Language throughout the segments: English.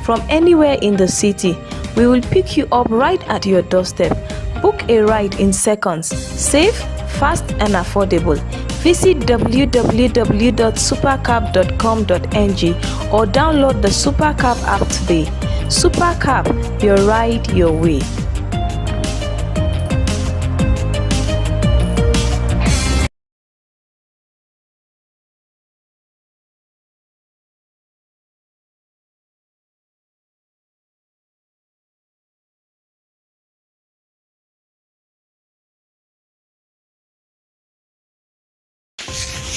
from anywhere in the city. We will pick you up right at your doorstep. Book a ride in seconds. Safe, fast, and affordable. Visit www.supercab.com.ng or download the Supercab app today. Supercab, your ride, your way.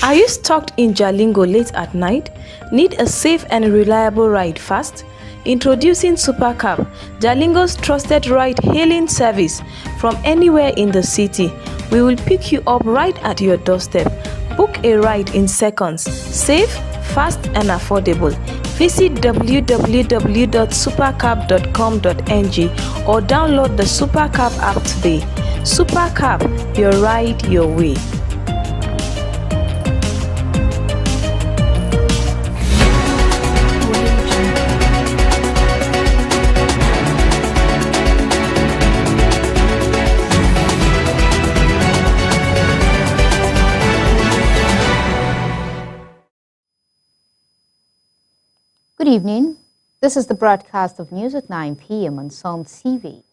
Are you stuck in Jalingo late at night? Need a safe and reliable ride fast? Introducing Supercab, Jalingo's trusted ride-hailing service from anywhere in the city. We will pick you up right at your doorstep. Book a ride in seconds. Safe, fast, and affordable. Visit www.supercab.com.ng or download the Supercab app today. Supercab, your ride, your way. Good evening. This is the broadcast of news at 9 p.m. on Psalm TV.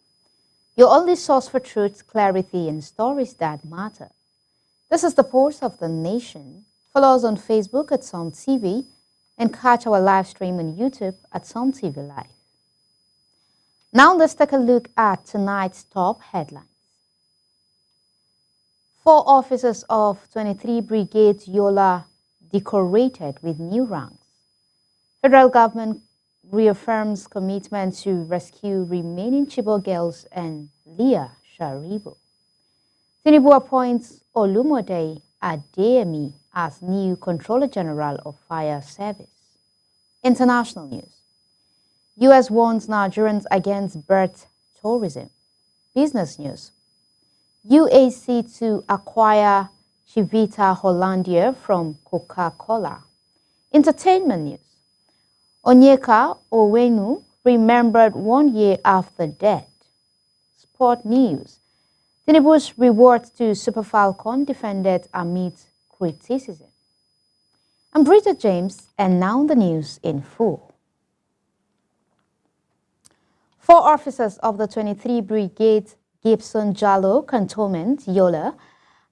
Your only source for truth, clarity, and stories that matter. This is the pulse of the nation. Follow us on Facebook at Psalm TV and catch our live stream on YouTube at Psalm TV Live. Now let's take a look at tonight's top headlines. 4 officers of 23 Brigade Yola decorated with new ranks. Federal government reaffirms commitment to rescue remaining Chibok girls and Leah Sharibu. Tinubu appoints Olumode Adeyemi as new Controller General of Fire Service. International news. U.S. warns Nigerians against birth tourism. Business news. UAC to acquire Chivita Hollandia from Coca-Cola. Entertainment news. Onyeka Owenu remembered 1 year after death. Sport news. Tinubu's rewards to Super Falcon defended amid criticism. I'm Brita James, and now the news in full. 4 officers of the 23 Brigade Gibson Jallo Cantonment, Yola,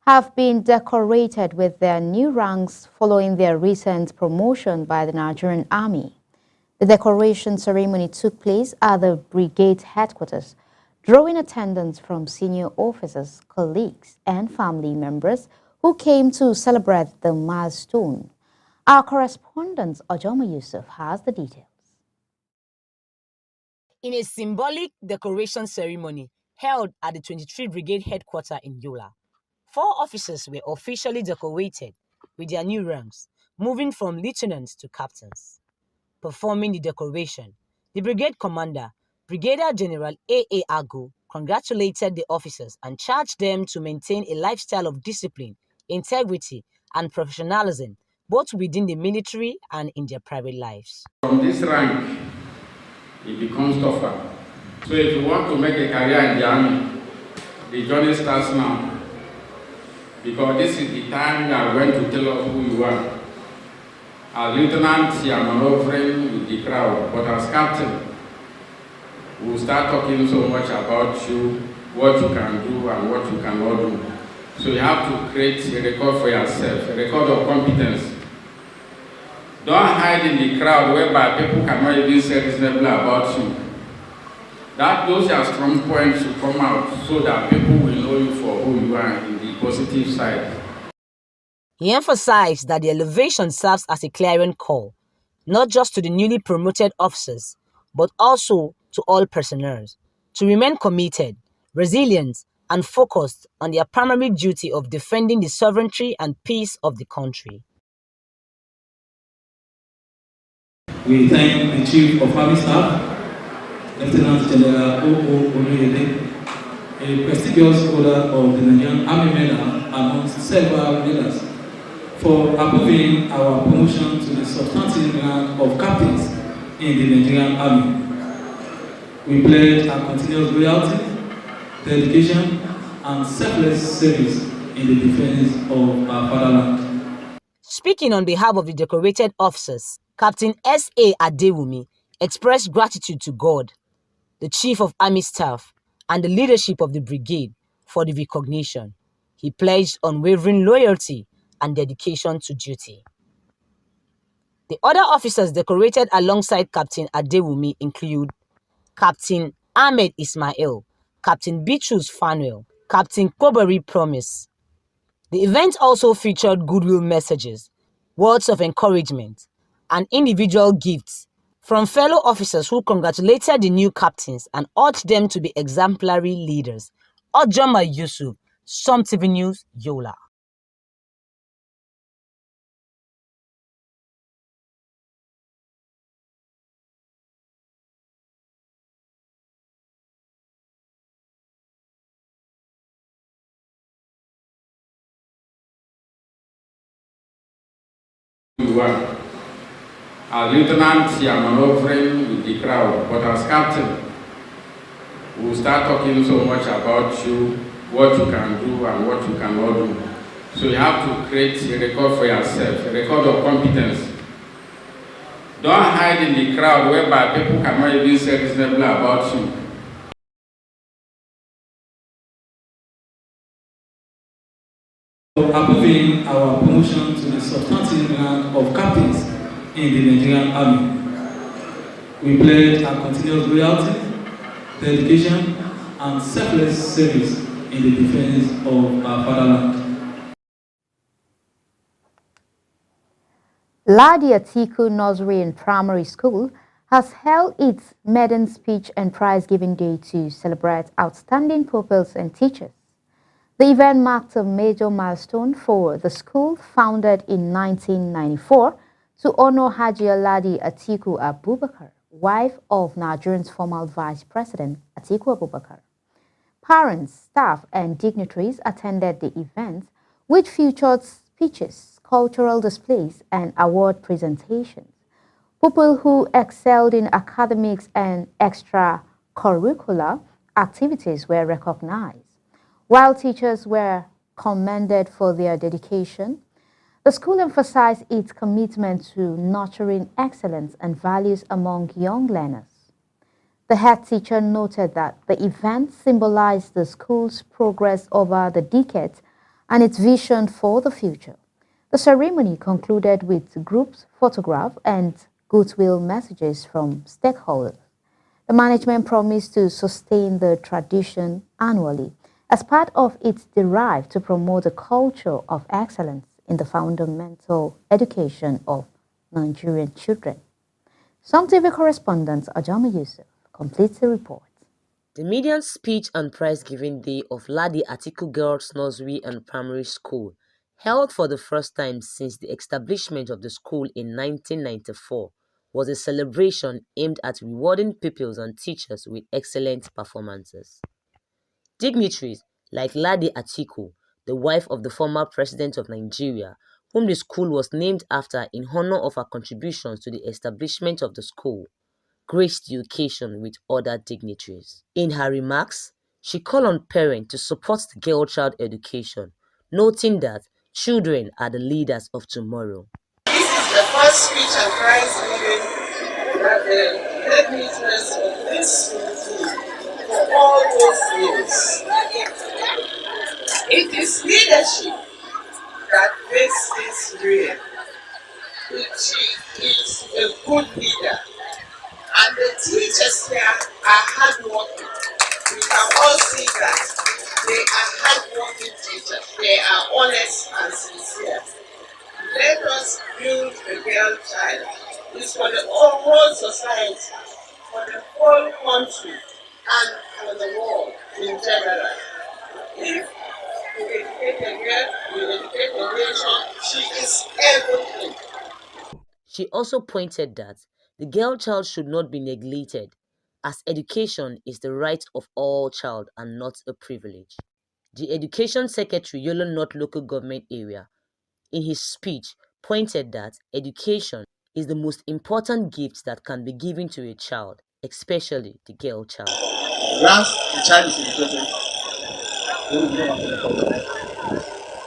have been decorated with their new ranks following their recent promotion by the Nigerian Army. The decoration ceremony took place at the brigade headquarters, drawing attendance from senior officers, colleagues, and family members who came to celebrate the milestone. Our correspondent, Ojoma Yusuf, has the details. In a symbolic decoration ceremony held at the 23 Brigade headquarters in Yola, 4 officers were officially decorated with their new ranks, moving from lieutenants to captains. Performing the decoration, the brigade commander, Brigadier General A.A. Agu, congratulated the officers and charged them to maintain a lifestyle of discipline, integrity, and professionalism, both within the military and in their private lives. From this rank, it becomes tougher. So if you want to make a career in the army, the journey starts now. Because this is the time you are going to tell us who you are. As lieutenant, you are maneuvering with the crowd, but as captain, we will start talking so much about you, what you can do and what you cannot do. So you have to create a record for yourself, a record of competence. Don't hide in the crowd whereby people cannot even say reasonably about you. Those are strong points to come out so that people will know you for who you are in the positive side. He emphasized that the elevation serves as a clarion call, not just to the newly promoted officers, but also to all personnel, to remain committed, resilient, and focused on their primary duty of defending the sovereignty and peace of the country. We thank the Chief of Army Staff, Lieutenant General O.O. Oloyede, a prestigious holder of the Nigerian Army Medal amongst several leaders, for approving our promotion to the substantive rank of captains in the Nigerian Army. We pledge our continuous loyalty, dedication, and selfless service in the defense of our fatherland. Speaking on behalf of the decorated officers, Captain S.A. Adewumi expressed gratitude to God, the Chief of Army Staff, and the leadership of the brigade for the recognition. He pledged unwavering loyalty and dedication to duty. The other officers decorated alongside Captain Adewumi include Captain Ahmed Ismail, Captain Bitrus Fanuel, Captain Kobari Promise. The event also featured goodwill messages, words of encouragement, and individual gifts from fellow officers who congratulated the new captains and urged them to be exemplary leaders. Ojoma Yusuf, Som TV News, Yola. As lieutenant, you are maneuvering with the crowd, but as captain, we'll start talking so much about you, what you can do and what you cannot do. So you have to create a record for yourself, a record of competence. Don't hide in the crowd whereby people cannot even say reasonably about you. Approving our promotion to the substantive rank of captains in the Nigerian Army. We pledge our continuous loyalty, dedication, and selfless service in the defense of our fatherland. Ladi Atiku Nursery and Primary School has held its maiden speech and prize-giving day to celebrate outstanding pupils and teachers. The event marked a major milestone for the school, founded in 1994 to honor Hajia Ladi Atiku Abubakar, wife of Nigerian's former Vice President Atiku Abubakar. Parents, staff, and dignitaries attended the event, which featured speeches, cultural displays, and award presentations. People who excelled in academics and extracurricular activities were recognized, while teachers were commended for their dedication. The school emphasized its commitment to nurturing excellence and values among young learners. The head teacher noted that the event symbolized the school's progress over the decades and its vision for the future. The ceremony concluded with group photographs and goodwill messages from stakeholders. The management promised to sustain the tradition annually as part of its drive to promote a culture of excellence in the fundamental education of Nigerian children. Som TV correspondent Ojoma Yusuf completes the report. The median speech and prize-giving day of Ladi Atiku Girls Nursery and Primary School, held for the first time since the establishment of the school in 1994, was a celebration aimed at rewarding pupils and teachers with excellent performances. Dignitaries like Ladi Atiku, the wife of the former president of Nigeria, whom the school was named after in honor of her contributions to the establishment of the school, graced the occasion with other dignitaries. In her remarks, she called on parents to support the girl-child education, noting that children are the leaders of tomorrow. This is the first speech and prize giving that the headmistress of this school did for all those years. It is leadership that makes this real. She is a good leader, and the teachers here are hardworking. We can all see that they are hardworking teachers. They are honest and sincere. Let us build the girl child. It's for the whole society, for the whole country, and for the world in general. If we educate a girl, we educate a nation, she is everything. She also pointed that the girl child should not be neglected, as education is the right of all child and not a privilege. The Education Secretary, Yola North Local Government Area, in his speech, pointed that education is the most important gift that can be given to a child, especially the girl child. Once the child is educated, they will never have any problem.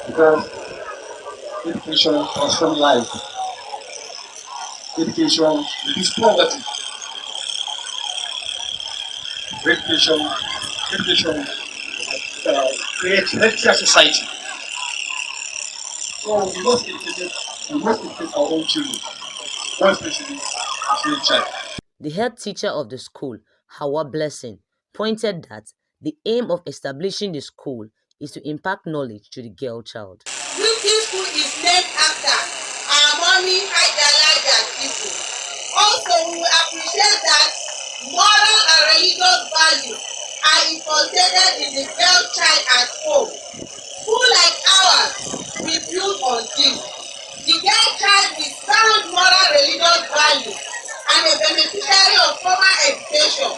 Because education transforms life. Education reduces poverty. Education creates healthier society. So we must educate our own children, more especially the child. The head teacher of the school, Hawa Blessing, pointed that the aim of establishing the school is to impact knowledge to the girl child. This school is named after our mommy Hajalaja people. Also, we appreciate that moral and religious values are inculcated in the girl child at home. School like ours, we build on this. The girl child with sound moral religious values and a beneficiary of formal education,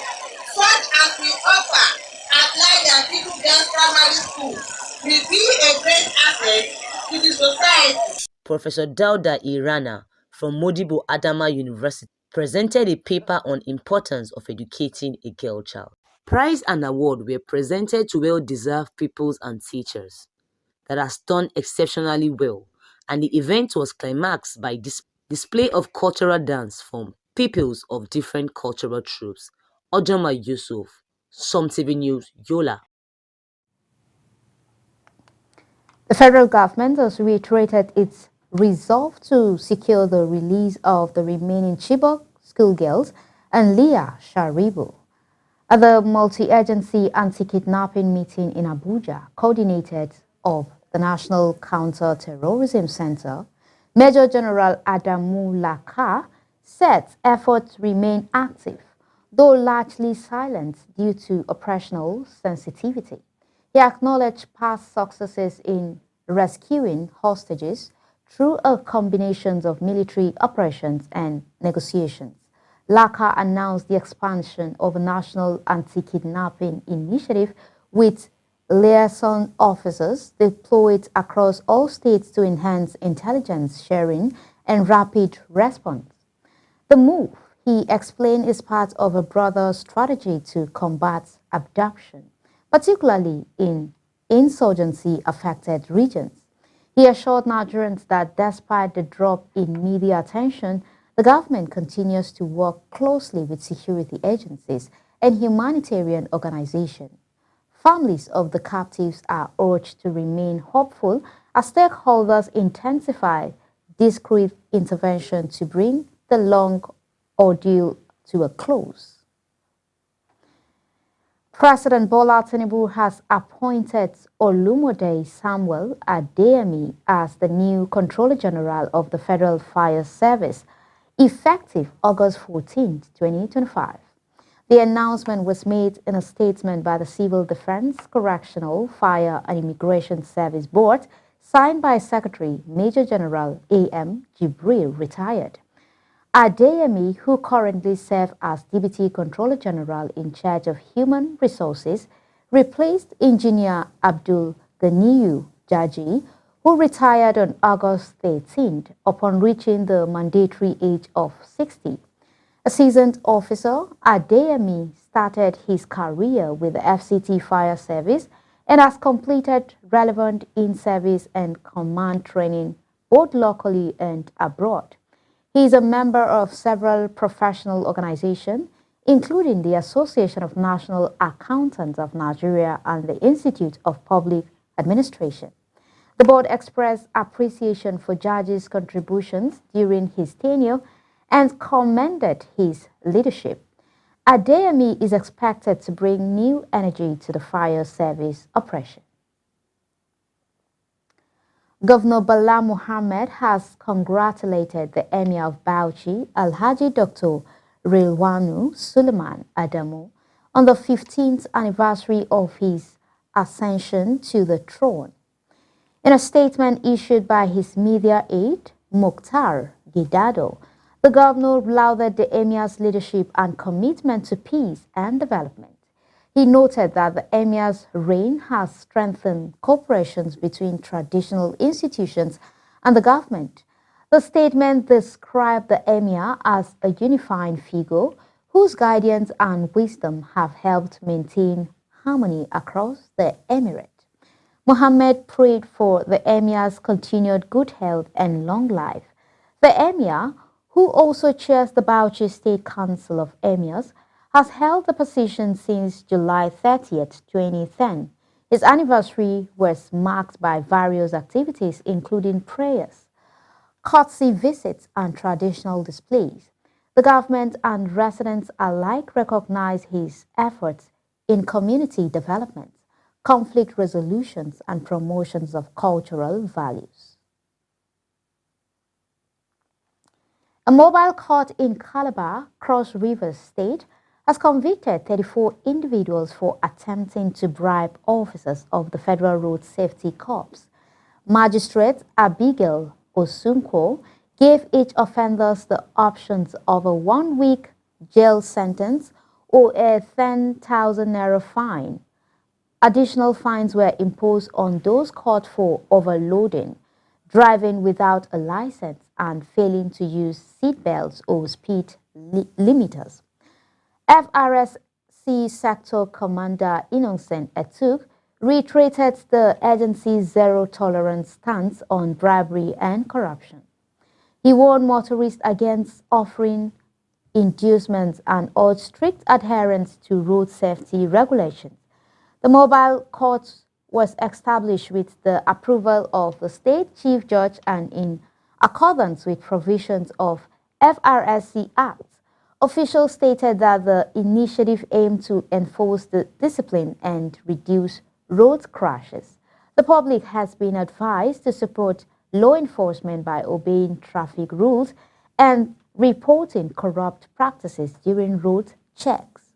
such as we offer at Lydia People Girls Primary School, will be a great asset to the society. Professor Dauda Irana from Modibo Adama University presented a paper on importance of educating a girl child. Prize and award were presented to well-deserved pupils and teachers that has done exceptionally well, and the event was climaxed by display of cultural dance from pupils of different cultural troupes. Ojama Yusuf, Som TV News, Yola. The federal government has reiterated its resolve to secure the release of the remaining Chibok schoolgirls and Leah Sharibu. At the multi-agency anti-kidnapping meeting in Abuja, coordinated of the National Counter-Terrorism Center, Major General Adamu Laka said efforts remain active, though largely silent due to operational sensitivity. He acknowledged past successes in rescuing hostages through a combination of military operations and negotiations. Laka announced the expansion of a national anti-kidnapping initiative with liaison officers deployed across all states to enhance intelligence sharing and rapid response. The move, he explained, is part of a broader strategy to combat abduction, particularly in insurgency-affected regions. He assured Nigerians that despite the drop in media attention, the government continues to work closely with security agencies and humanitarian organizations. Families of the captives are urged to remain hopeful as stakeholders intensify discreet intervention to bring the long ordeal to a close. President Bola Tinubu has appointed Olumode Samuel Adeyemi as the new Controller General of the Federal Fire Service, effective August 14, 2025. The announcement was made in a statement by the Civil Defense, Correctional, Fire and Immigration Service Board, signed by Secretary Major General A.M. Jibril, retired. Adeyemi, who currently serves as Deputy Controller General in charge of Human Resources, replaced Engineer Abdul Ganiyu Jaji, who retired on August 13th upon reaching the mandatory age of 60. A seasoned officer, Adeyemi started his career with the FCT Fire Service and has completed relevant in-service and command training both locally and abroad. He is a member of several professional organizations, including the Association of National Accountants of Nigeria and the Institute of Public Administration. The board expressed appreciation for Jaji's contributions during his tenure and commended his leadership. Adeyemi is expected to bring new energy to the fire service operation. Governor Bala Mohammed has congratulated the Emir of Bauchi, Alhaji Dr. Rilwanu Suleiman Adamu, on the 15th anniversary of his ascension to the throne. In a statement issued by his media aide, Mukhtar Gidado, the governor lauded the Emir's leadership and commitment to peace and development. He noted that the Emir's reign has strengthened cooperation between traditional institutions and the government. The statement described the emir as a unifying figure whose guidance and wisdom have helped maintain harmony across the emirate. Mohammed prayed for the emir's continued good health and long life. The emir, who also chairs the Bauchi State Council of Emirs, has held the position since July 30th, 2010. His anniversary was marked by various activities including prayers, courtesy visits and traditional displays. The government and residents alike recognize his efforts in community development, conflict resolutions and promotions of cultural values. A mobile court in Calabar, Cross River State, has convicted 34 individuals for attempting to bribe officers of the Federal Road Safety Corps. Magistrate Abigail Osunko gave each offenders the options of a 1-week jail sentence or a 10,000 naira fine. Additional fines were imposed on those caught for overloading, driving without a license, and failing to use seat belts or speed limiters. FRSC Sector Commander Innocent Etuk reiterated the agency's zero-tolerance stance on bribery and corruption. He warned motorists against offering inducements and urged strict adherence to road safety regulations. The mobile court was established with the approval of the State Chief Judge and in accordance with provisions of FRSC Act. Officials stated that the initiative aimed to enforce the discipline and reduce road crashes. The public has been advised to support law enforcement by obeying traffic rules and reporting corrupt practices during road checks.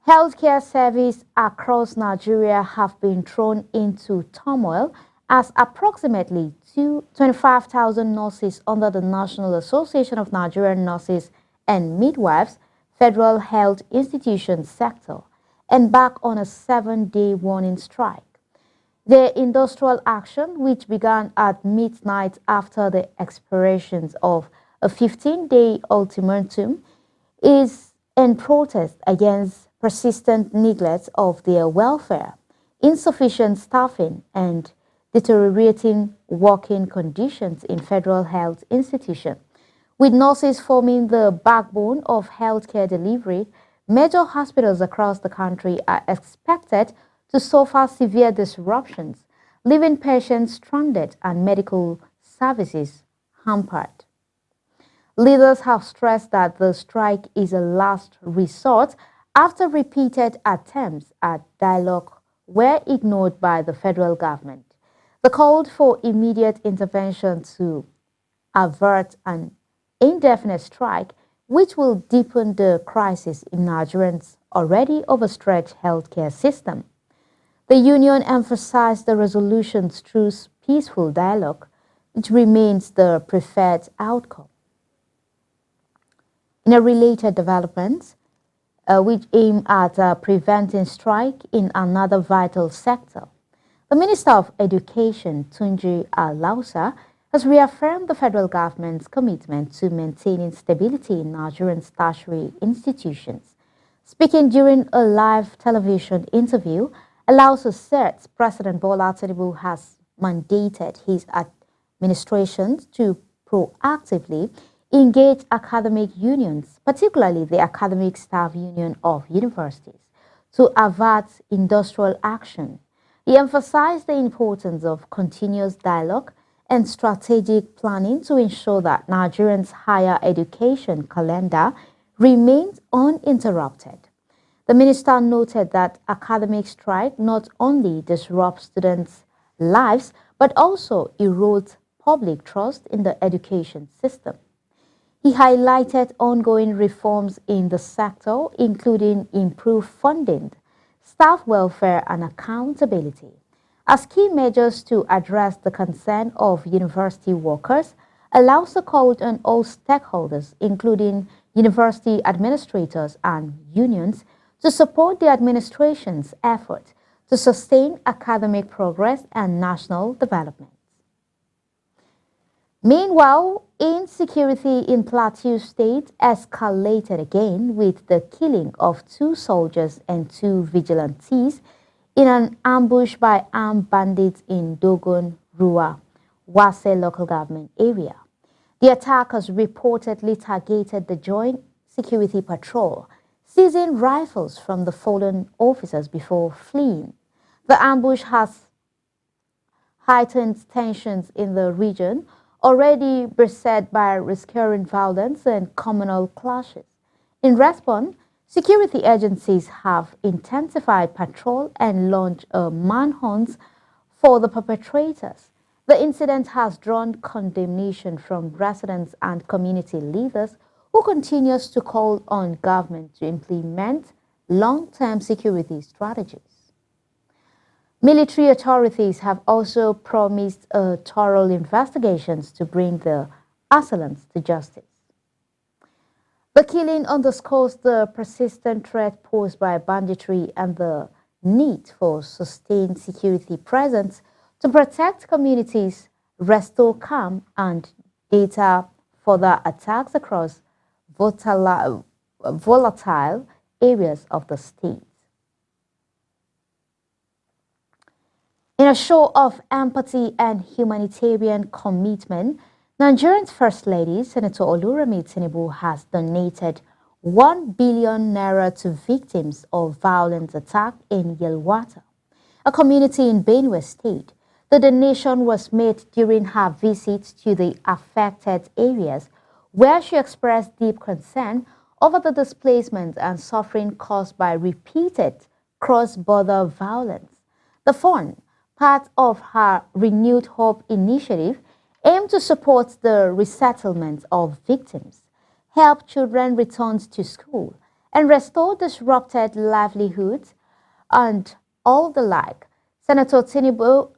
Healthcare services across Nigeria have been thrown into turmoil as approximately 25,000 nurses under the National Association of Nigerian Nurses and Midwives Federal Health Institution sector embark on a 7-day warning strike. The industrial action, which began at midnight after the expirations of a 15-day ultimatum, is in protest against persistent neglect of their welfare, insufficient staffing, and deteriorating working conditions in federal health institutions. With nurses forming the backbone of healthcare delivery, major hospitals across the country are expected to suffer severe disruptions, leaving patients stranded and medical services hampered. Leaders have stressed that the strike is a last resort after repeated attempts at dialogue were ignored by the federal government. The call for immediate intervention to avert an indefinite strike, which will deepen the crisis in Nigerians' already overstretched healthcare system. The union emphasized the resolutions through peaceful dialogue, which remains the preferred outcome. In a related development, which aim at preventing strike in another vital sector, the Minister of Education, Tunji Alausa, has reaffirmed the federal government's commitment to maintaining stability in Nigerian tertiary institutions. Speaking during a live television interview, Alausa said President Bola Tinubu has mandated his administration to proactively engage academic unions, particularly the Academic Staff Union of Universities, to avert industrial action. He emphasized the importance of continuous dialogue and strategic planning to ensure that Nigerians' higher education calendar remains uninterrupted. The minister noted that academic strike not only disrupts students' lives, but also erodes public trust in the education system. He highlighted ongoing reforms in the sector, including improved funding, staff welfare and accountability, as key measures to address the concern of university workers. Alausa called on all stakeholders, including university administrators and unions, to support the administration's effort to sustain academic progress and national development. Meanwhile, insecurity in Plateau State escalated again with the killing of 2 soldiers and 2 vigilantes in an ambush by armed bandits in Dogon Rua, Wase local government area. The attackers reportedly targeted the Joint Security Patrol, seizing rifles from the fallen officers before fleeing. The ambush has heightened tensions in the region, already beset by recurrent violence and communal clashes. In response, security agencies have intensified patrol and launched manhunts for the perpetrators. The incident has drawn condemnation from residents and community leaders who continues to call on government to implement long-term security strategies. Military authorities have also promised thorough investigations to bring the assailants to justice. The killing underscores the persistent threat posed by banditry and the need for sustained security presence to protect communities, restore calm, and deter further attacks across volatile areas of the state. In a show of empathy and humanitarian commitment, Nigeria's First Lady, Senator Oluremi Tinubu, has donated 1 billion naira to victims of violent attack in Yelwata, a community in Benue State. The donation was made during her visit to the affected areas, where she expressed deep concern over the displacement and suffering caused by repeated cross-border violence. The fund, part of her Renewed Hope initiative, aimed to support the resettlement of victims, help children return to school, and restore disrupted livelihoods, and all the like. Senator Tinubu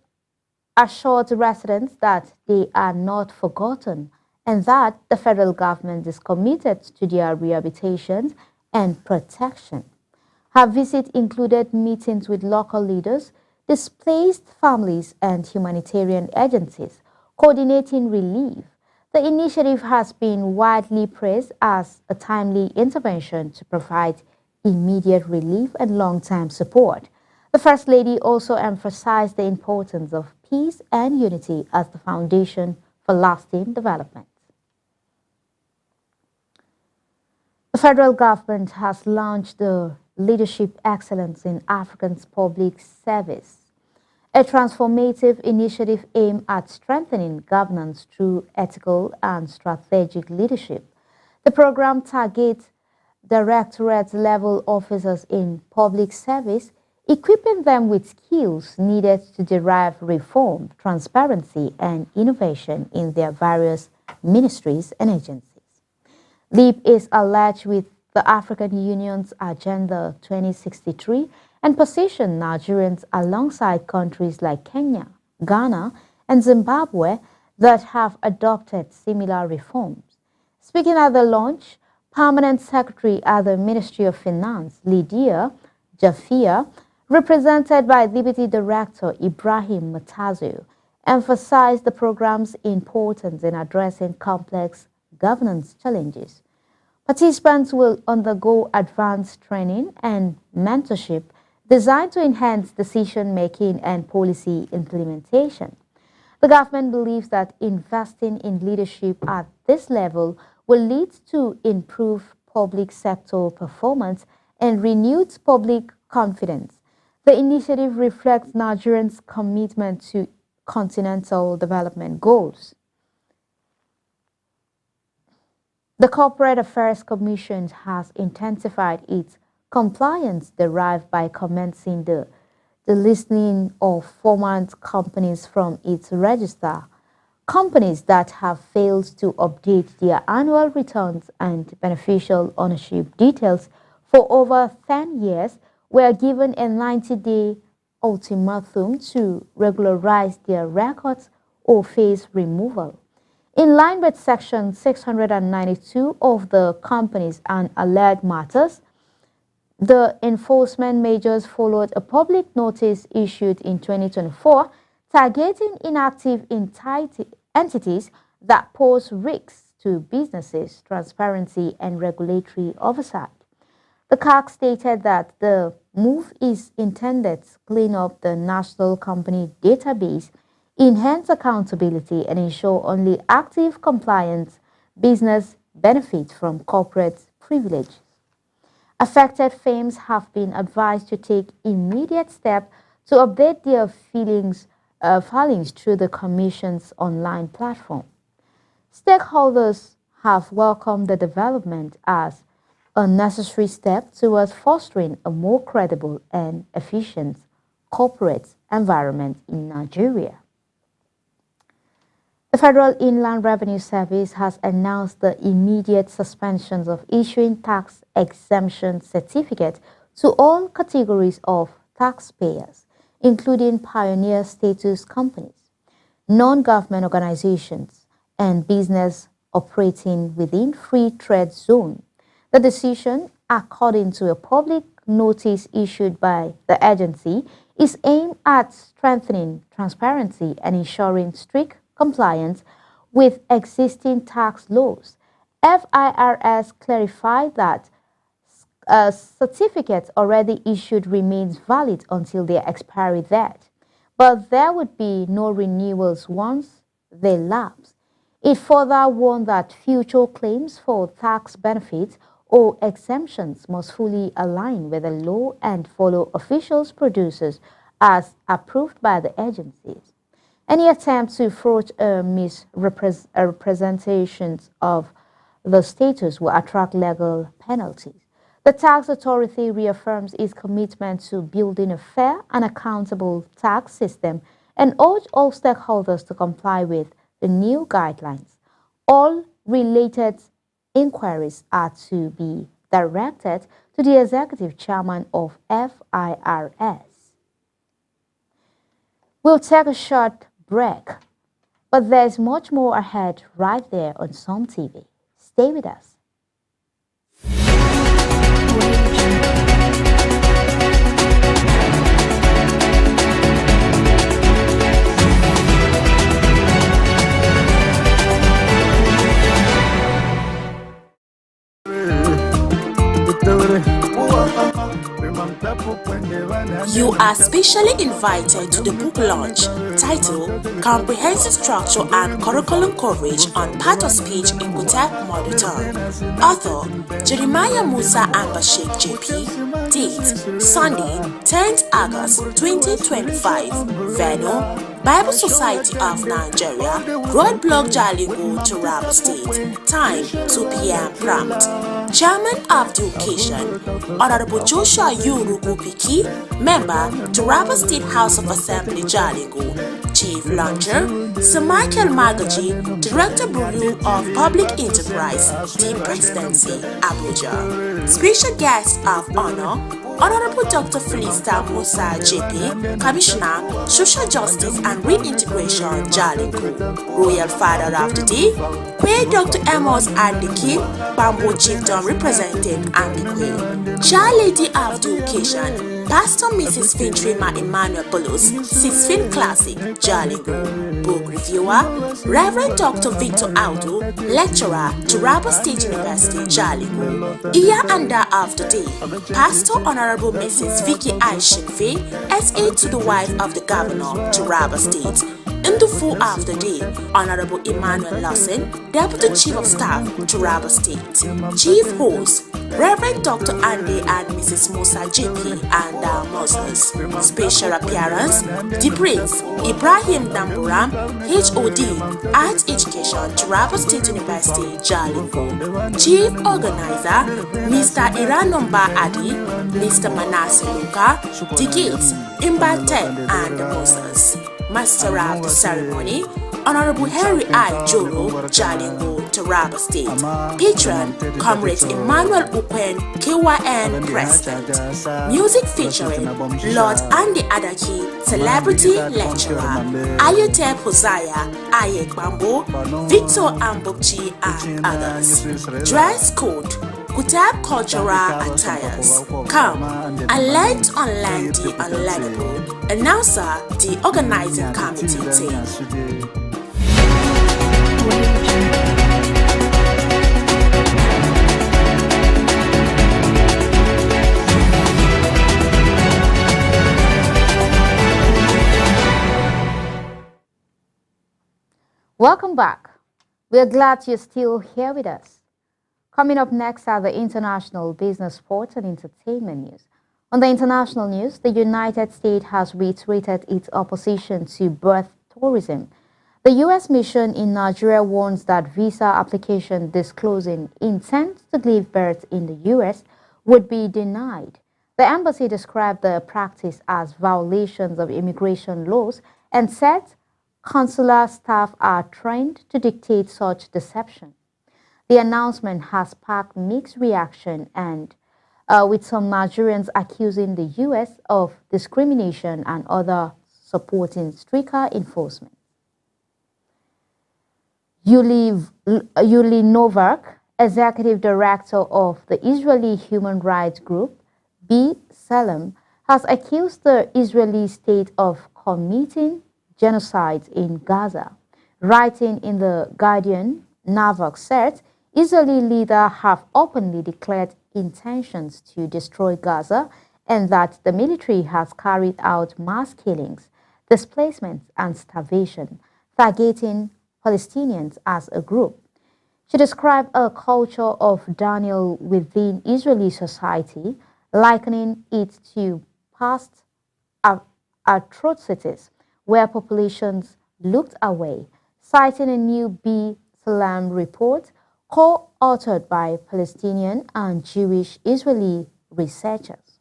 assured residents that they are not forgotten and that the federal government is committed to their rehabilitation and protection. Her visit included meetings with local leaders, displaced families, and humanitarian agencies coordinating relief. The initiative has been widely praised as a timely intervention to provide immediate relief and long-term support. The First Lady also emphasized the importance of peace and unity as the foundation for lasting development. The federal government has launched the Leadership Excellence in Africa's Public Service, a transformative initiative aimed at strengthening governance through ethical and strategic leadership. The program targets directorate-level officers in public service, equipping them with skills needed to derive reform, transparency, and innovation in their various ministries and agencies. LEAP is alleged with the African Union's Agenda 2063 and position Nigerians alongside countries like Kenya, Ghana, and Zimbabwe that have adopted similar reforms. Speaking at the launch, Permanent Secretary at the Ministry of Finance, Lydia Jafia, represented by Deputy Director Ibrahim Matazu, emphasized the program's importance in addressing complex governance challenges. Participants will undergo advanced training and mentorship designed to enhance decision-making and policy implementation. The government believes that investing in leadership at this level will lead to improved public sector performance and renewed public confidence. The initiative reflects Nigerians' commitment to continental development goals. The Corporate Affairs Commission has intensified its compliance derived by commencing the listing of former companies from its register. Companies that have failed to update their annual returns and beneficial ownership details for over 10 years were given a 90-day ultimatum to regularize their records or face removal. In line with Section 692 of the Companies and Allied Matters, the enforcement measures followed a public notice issued in 2024 targeting inactive entities that pose risks to businesses, transparency, and regulatory oversight. The CAC stated that the move is intended to clean up the national company database, enhance accountability, and ensure only active compliance business benefits from corporate privileges. Affected firms have been advised to take immediate steps to update their filings through the Commission's online platform. Stakeholders have welcomed the development as a necessary step towards fostering a more credible and efficient corporate environment in Nigeria. The Federal Inland Revenue Service has announced the immediate suspensions of issuing tax exemption certificates to all categories of taxpayers, including pioneer status companies, non-government organizations, and business operating within free trade zone. The decision, according to a public notice issued by the agency, is aimed at strengthening transparency and ensuring strict compliance with existing tax laws. FIRS clarified that a certificate already issued remains valid until their expiry date, but there would be no renewals once they lapse. It further warned that future claims for tax benefits or exemptions must fully align with the law and follow official procedures as approved by the agencies. Any attempt to fraud misrepresentations of the status will attract legal penalties. The tax authority reaffirms its commitment to building a fair and accountable tax system and urges all stakeholders to comply with the new guidelines. All related inquiries are to be directed to the executive chairman of FIRS. We'll take a short break, but there's much more ahead right there on Som TV. Stay with us. You are specially invited to the book launch titled Comprehensive Structure and Curriculum Coverage on Part of Speech in Kuteb Mother Tongue. Author Jeremiah Musa Ambashek JP. Date Sunday, 10th August 2025. Venue Bible Society of Nigeria, Roadblock Jalingo, Taraba State. Time 2 p.m. prompt. Chairman of the occasion, Honorable Joshua Yurugu Piki, Member, Taraba State House of Assembly Jalingo. Chief Launcher, Sir Michael Magaji, Director Bureau of Public Enterprise, Team Presidency, Abuja. Special guest of honor, Honorable Dr. Felista Musa JP, Commissioner, Social Justice and Reintegration, Jalingo. Royal Father of the Day, Queen Dr. Amos Andiki, Bamboo Chieftain representing Andikwe. Child Lady of the occasion, Pastor Mrs. Fintrima Emmanuel Bolos, 6th Fin Classic, Jalingo. Book reviewer, Reverend Dr. Victor Audu, Lecturer, Taraba State University, Jalingo. Iya Anda of the Day, Pastor Honorable Mrs. Vicky Aishinfe, SA to the wife of the Governor, Taraba State. In the full of the day, Honorable Emmanuel Lawson, Deputy Chief of Staff, Taraba State. Chief Host, Reverend Dr. Andy and Mrs. Musa JP and Moses. Special appearance, the Prince, Ibrahim Damburam, HOD, Arts Education, Taraba State University, Jalingo. Chief Organizer, Mr. Iranomba Adi, Mr. Manasseh Luka, The Gates, Imbate and Moses. Master of the ceremony, Honorable Henry I. Jolo, Jalingo, Taraba State. Patron, Comrade Emmanuel Ukwen, KYN President. Music featuring Lord Andy Adaki, Celebrity Lecturer, Ayotep Hosea, Ayek Bambo, Victor Ambokchi, and others. Dress code, Kuteb cultural attires. Come and learn to unlearn the unlearnable. Announcer, the organizing committee team. Welcome back. We're glad you're still here with us. Coming up next are the international business, sports, and entertainment news. On the international news, the United States has reiterated its opposition to birth tourism. The U.S. mission in Nigeria warns that visa application disclosing intent to give birth in the U.S. would be denied. The embassy described the practice as violations of immigration laws and said consular staff are trained to dictate such deception. The announcement has sparked mixed reaction and with some Nigerians accusing the U.S. of discrimination and others supporting stricter enforcement. Yuli Novak, executive director of the Israeli human rights group B'Tselem, has accused the Israeli state of committing genocide in Gaza. Writing in The Guardian, Novak said Israeli leaders have openly declared intentions to destroy Gaza and that the military has carried out mass killings, displacements, and starvation, targeting Palestinians as a group. She described a culture of denial within Israeli society, likening it to past atrocities where populations looked away, citing a new B'Tselem report co-authored by Palestinian and Jewish Israeli researchers.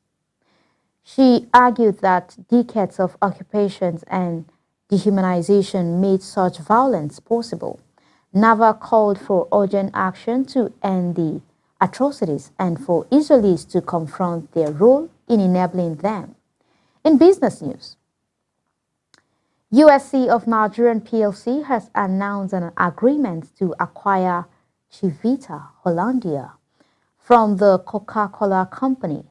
She argued that decades of occupations and dehumanization made such violence possible. Nava called for urgent action to end the atrocities and for Israelis to confront their role in enabling them. In business news, USC of Nigerian PLC has announced an agreement to acquire Chivita Hollandia from the Coca-Cola Company,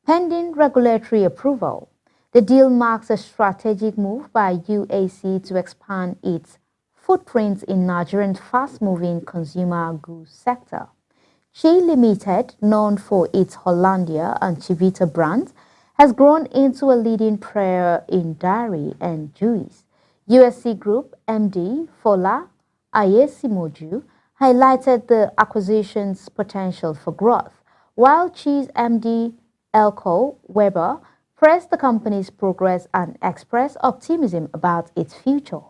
pending regulatory approval. The deal marks a strategic move by UAC to expand its footprint in Nigerian fast-moving consumer goods sector. Chi Limited, known for its Hollandia and Chivita brands, has grown into a leading player in dairy and juice. USC Group MD Fola Ayesimoju highlighted the acquisition's potential for growth, while Chi's MD Elko Weber praised the company's progress and expressed optimism about its future.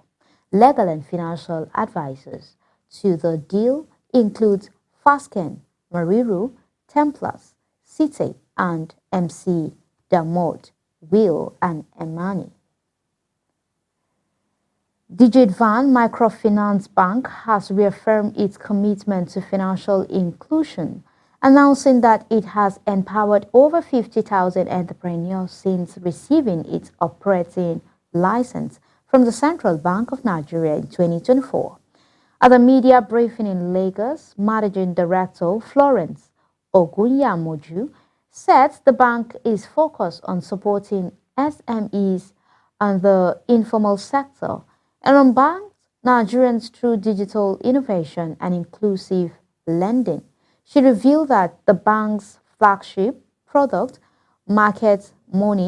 Legal and financial advisors to the deal include Fasken, Mariru, Templars, Cite, and MC Damod, Will, and Emani. DigitVan Microfinance Bank has reaffirmed its commitment to financial inclusion, announcing that it has empowered over 50,000 entrepreneurs since receiving its operating license from the Central Bank of Nigeria in 2024. At a media briefing in Lagos, Managing Director Florence Ogunyamoju said the bank is focused on supporting SMEs and the informal sector and on banks Nigerians through digital innovation and inclusive lending. She revealed that the bank's flagship product, Market Money,